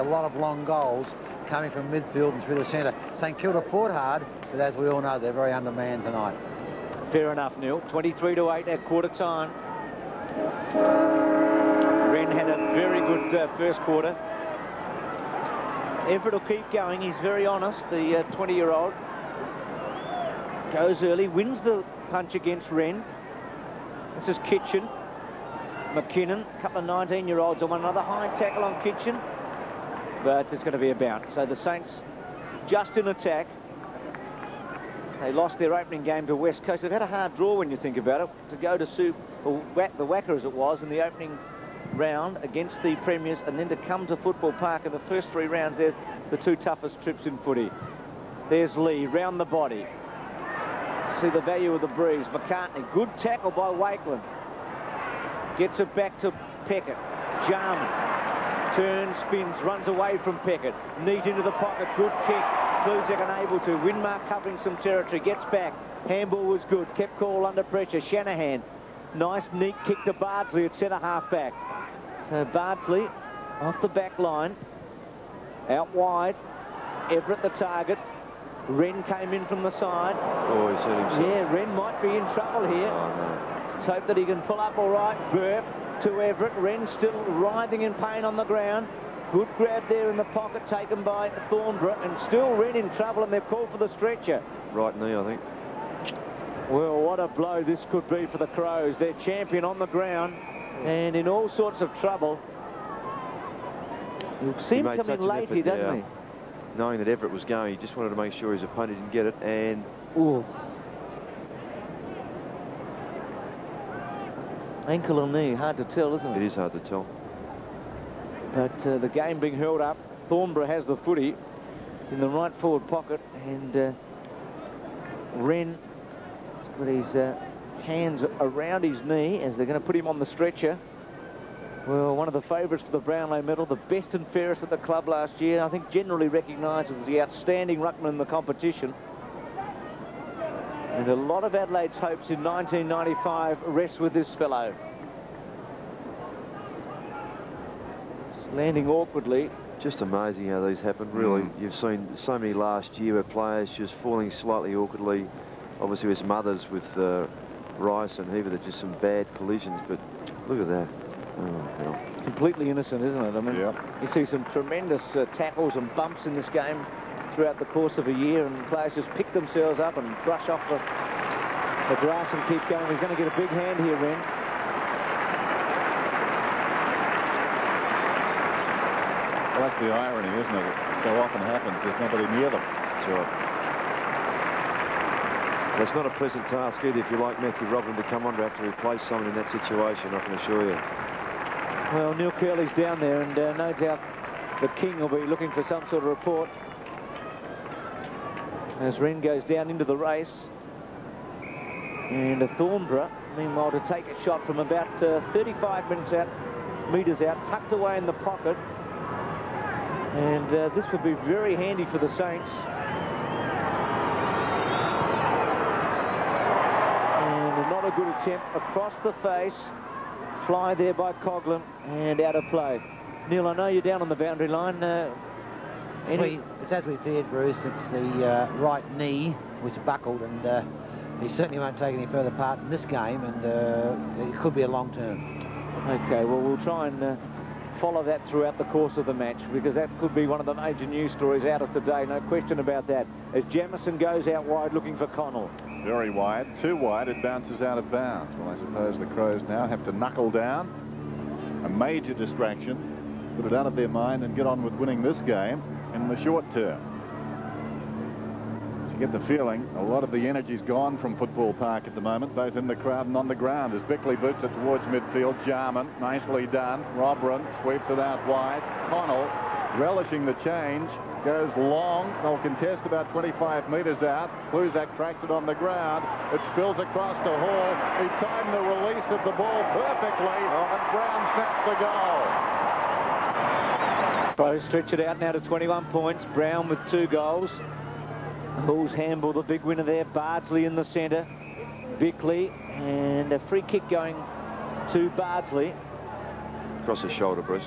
A lot of long goals coming from midfield and through the centre. St Kilda fought hard, but as we all know, they're very undermanned tonight. Fair enough, Neil. 23-8 at quarter time. Rehn had a very good first quarter. Everett will keep going. He's very honest, the 20-year-old. Goes early, wins the punch against Rehn. This is Kitchen. McKinnon, a couple of 19-year-olds on another high tackle on Kitchen. But it's going to be a bounce. So the Saints just in attack. They lost their opening game to West Coast. They've had a hard draw when you think about it. To go to the Wacker as it was in the opening round against the Premiers, and then to come to Football Park in the first 3 rounds, they're the 2 toughest trips in footy. There's Lee, round the body. See the value of the breeze. McCartney, good tackle by Wakeland. Gets it back to Peckett. Jarman turns, spins, runs away from Peckett. Neat into the pocket, good kick. Kluzak unable to. Winmark covering some territory, gets back. Handball was good, kept Call under pressure. Shanahan, nice neat kick to Bardsley at centre half back. So Bardsley off the back line, out wide. Everett the target. Rehn came in from the side. Oh, he's hurt himself. Yeah, Rehn might be in trouble here. Oh, no. Let's hope that he can pull up all right. Burp to Everett. Rehn still writhing in pain on the ground. Good grab there in the pocket taken by Thornborough, and still Rehn in trouble, and they've called for the stretcher. Right knee, I think. Well, what a blow this could be for the Crows. Their champion on the ground and in all sorts of trouble. You'll see him come in late here, doesn't he? Knowing that Everett was going, he just wanted to make sure his opponent didn't get it, and... Ooh. Ankle or knee, hard to tell, isn't it? It is hard to tell. But the game being held up, Thornborough has the footy in the right forward pocket, and Rehn has got his hands around his knee as they're going to put him on the stretcher. Well, one of the favourites for the Brownlow medal, the best and fairest at the club last year, I think generally recognised as the outstanding ruckman in the competition. And a lot of Adelaide's hopes in 1995 rest with this fellow. Just landing awkwardly. Just amazing how these happen, really. You've seen so many last year where players just falling slightly awkwardly. Obviously, his mothers with Rice and Heaver, they're just some bad collisions, but look at that. Oh, hell. Completely innocent, isn't it? I mean, you see some tremendous tackles and bumps in this game throughout the course of a year, and players just pick themselves up and brush off the grass and keep going. He's going to get a big hand here, Rehn. Well, that's the irony, isn't it? It so often happens. There's nobody near them. That's right. Well, it's not a pleasant task either if you like Matthew Robin to come on to have to replace someone in that situation, I can assure you. Well, Neil Curley's down there, and no doubt the King will be looking for some sort of report as Rehn goes down into the race. And Thornborough, meanwhile, to take a shot from about 35 metres out, tucked away in the pocket. And this would be very handy for the Saints. And not a good attempt across the face. Fly there by Coughlin and out of play. Neil, I know you're down on the boundary line. It's as we feared, Bruce. It's the right knee which buckled, and he certainly won't take any further part in this game, and it could be a long term. Okay, well, we'll try and follow that throughout the course of the match, because that could be one of the major news stories out of today, no question about that, as Jamieson goes out wide looking for Connell. Very wide, too wide, it bounces out of bounds. Well, I suppose the Crows now have to knuckle down. A major distraction, put it out of their mind and get on with winning this game in the short term. You get the feeling a lot of the energy's gone from Football Park at the moment, both in the crowd and on the ground, as Bickley boots it towards midfield. Jarman, nicely done. Robran sweeps it out wide. Connell, relishing the change, goes long. They'll contest about 25 metres out. Kluzak tracks it on the ground. It spills across to Hall. He timed the release of the ball perfectly, and Brown snaps the goal. Crows stretch it out now to 21 points. Brown with 2 goals. Hall's handball, the big winner there. Bardsley in the centre. Bickley, and a free kick going to Bardsley. Across his shoulder, Bruce.